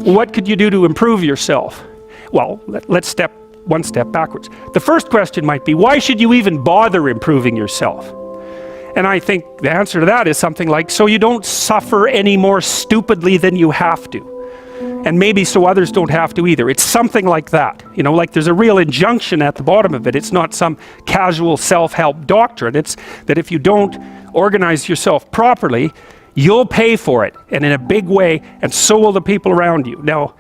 what could you do to improve yourself? Well, let's step one step backwards. The first question might be, why should you even bother improving yourself? And I think the answer to that is something like, so you don't suffer any more stupidly than you have to. And maybe so others don't have to either. It's something like that. You know, like there's a real injunction at the bottom of it. It's not some casual self-help doctrine. It's that if you don't organize yourself properly, you'll pay for it, and in a big way, and so will the people around you. Now,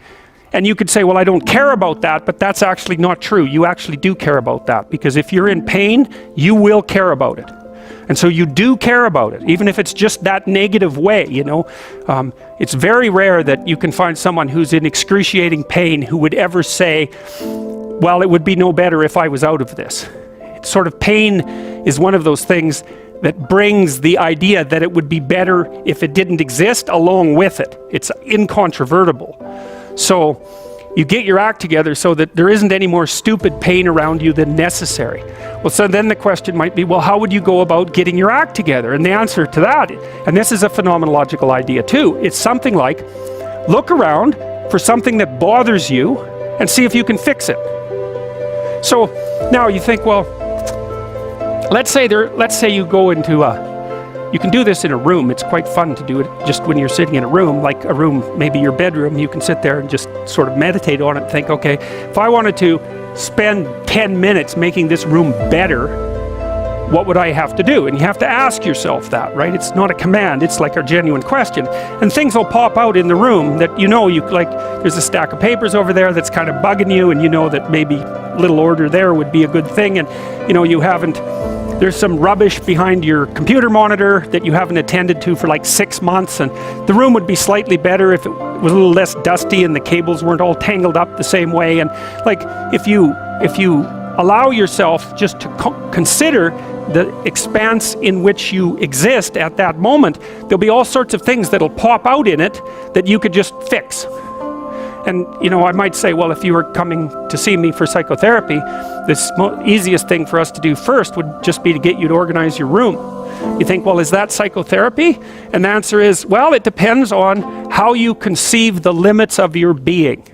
and you could say, well, I don't care about that, but that's actually not true. You actually do care about that, because if you're in pain, you will care about it. And so you do care about it, even if it's just that negative way, you know. It's very rare that you can find someone who's in excruciating pain who would ever say, well, it would be no better if I was out of this. It's sort of, pain is one of those things that brings the idea that it would be better if it didn't exist along with it. It's incontrovertible. So you get your act together so that there isn't any more stupid pain around you than necessary. Well, so then the question might be, well, how would you go about getting your act together? And the answer to that, and this is a phenomenological idea too, it's something like, look around for something that bothers you and see if you can fix it. So now you think, well, let's say you go into you can do this in a room. It's quite fun to do it just when you're sitting in a room, like a room, maybe your bedroom. You can sit there and just sort of meditate on it and think, okay, if I wanted to spend 10 minutes making this room better, what would I have to do? And you have to ask yourself that, right? It's not a command, it's like a genuine question. And things will pop out in the room that you know, like there's a stack of papers over there that's kind of bugging you, and you know that maybe little order there would be a good thing, and you know, there's some rubbish behind your computer monitor that you haven't attended to for like 6 months, and the room would be slightly better if it was a little less dusty and the cables weren't all tangled up the same way. And like, if you allow yourself just to consider the expanse in which you exist at that moment, there'll be all sorts of things that'll pop out in it that you could just fix. And, you know, I might say, well, if you were coming to see me for psychotherapy, the easiest thing for us to do first would just be to get you to organize your room. You think, well, is that psychotherapy? And the answer is, well, it depends on how you conceive the limits of your being.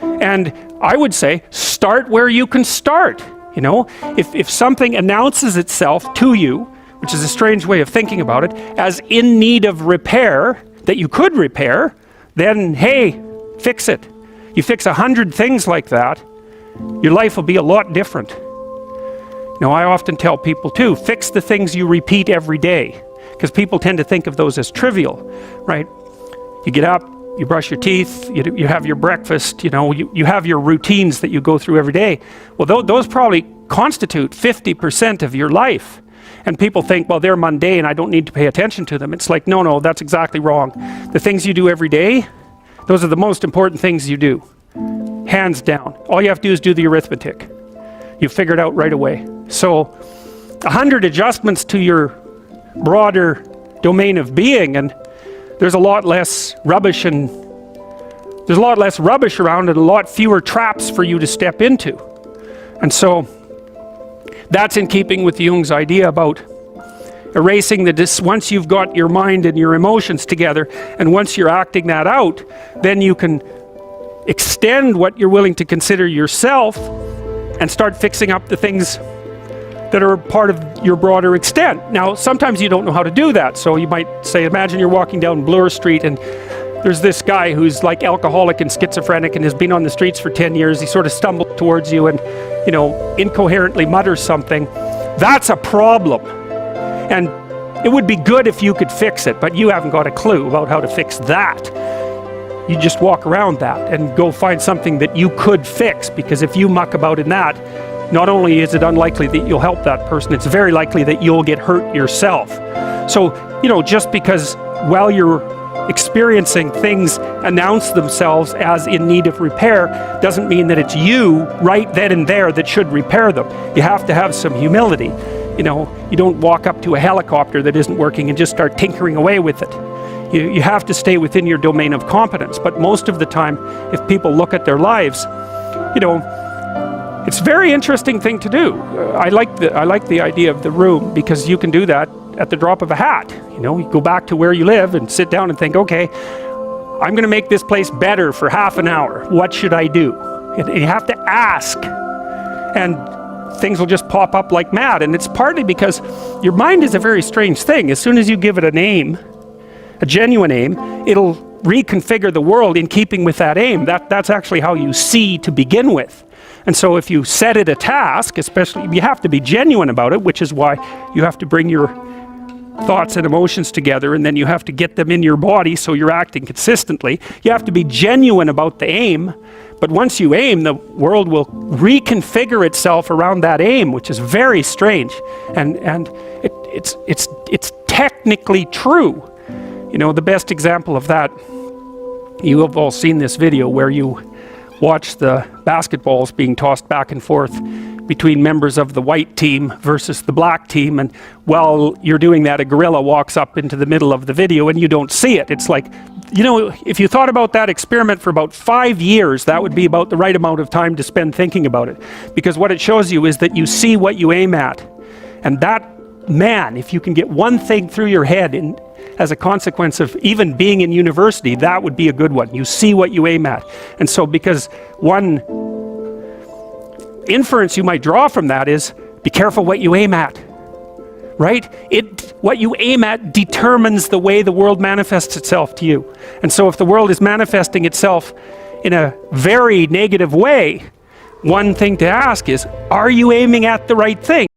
And I would say, start where you can start. You know, if something announces itself to you, which is a strange way of thinking about it, as in need of repair, that you could repair, then, hey, fix it. You fix 100 things like that, your life will be a lot different. Now, I often tell people too, fix the things you repeat every day, because people tend to think of those as trivial, right? You get up, you brush your teeth, you have your breakfast, you know, you have your routines that you go through every day. Well, those probably constitute 50% of your life. And people think, well, they're mundane, I don't need to pay attention to them. It's like, no, that's exactly wrong. The things you do every day, those are the most important things you do, hands down. All you have to do is do the arithmetic. You figure it out right away. So 100 adjustments to your broader domain of being, and there's a lot less rubbish around, and a lot fewer traps for you to step into. And so that's in keeping with Jung's idea about erasing once you've got your mind and your emotions together, and once you're acting that out, then you can extend what you're willing to consider yourself and start fixing up the things that are part of your broader extent. Now, sometimes you don't know how to do that, so you might say, imagine you're walking down Bloor Street and there's this guy who's like alcoholic and schizophrenic and has been on the streets for 10 years. He sort of stumbles towards you and, you know, incoherently mutters something. That's a problem. And it would be good if you could fix it, but you haven't got a clue about how to fix that. You just walk around that and go find something that you could fix, because if you muck about in that, not only is it unlikely that you'll help that person, it's very likely that you'll get hurt yourself. So, you know, just because while you're experiencing things announce themselves as in need of repair doesn't mean that it's you right then and there that should repair them. You have to have some humility. You know, you don't walk up to a helicopter that isn't working and just start tinkering away with it. You have to stay within your domain of competence. But most of the time, if people look at their lives, you know, it's a very interesting thing to do. I like the idea of the room, because you can do that at the drop of a hat. You know, you go back to where you live and sit down and think, okay, I'm going to make this place better for half an hour. What should I do? And you have to ask. And things will just pop up like mad. And it's partly because your mind is a very strange thing. As soon as you give it a name, a genuine aim, it'll reconfigure the world in keeping with that aim. That's actually how you see to begin with. And so if you set it a task, especially, you have to be genuine about it, which is why you have to bring your thoughts and emotions together, and then you have to get them in your body so you're acting consistently. You have to be genuine about the aim, but once you aim, the world will reconfigure itself around that aim, which is very strange. And it's technically true. You know, the best example of that, you have all seen this video where you watch the basketballs being tossed back and forth between members of the white team versus the black team, and while you're doing that, a gorilla walks up into the middle of the video and you don't see it. It's like, you know, if you thought about that experiment for about 5 years, that would be about the right amount of time to spend thinking about it. Because what it shows you is that you see what you aim at. And that, man, if you can get one thing through your head as a consequence of even being in university, that would be a good one. You see what you aim at. And so because one inference you might draw from that is, be careful what you aim at, right? What you aim at determines the way the world manifests itself to you. And so if the world is manifesting itself in a very negative way, one thing to ask is, are you aiming at the right thing?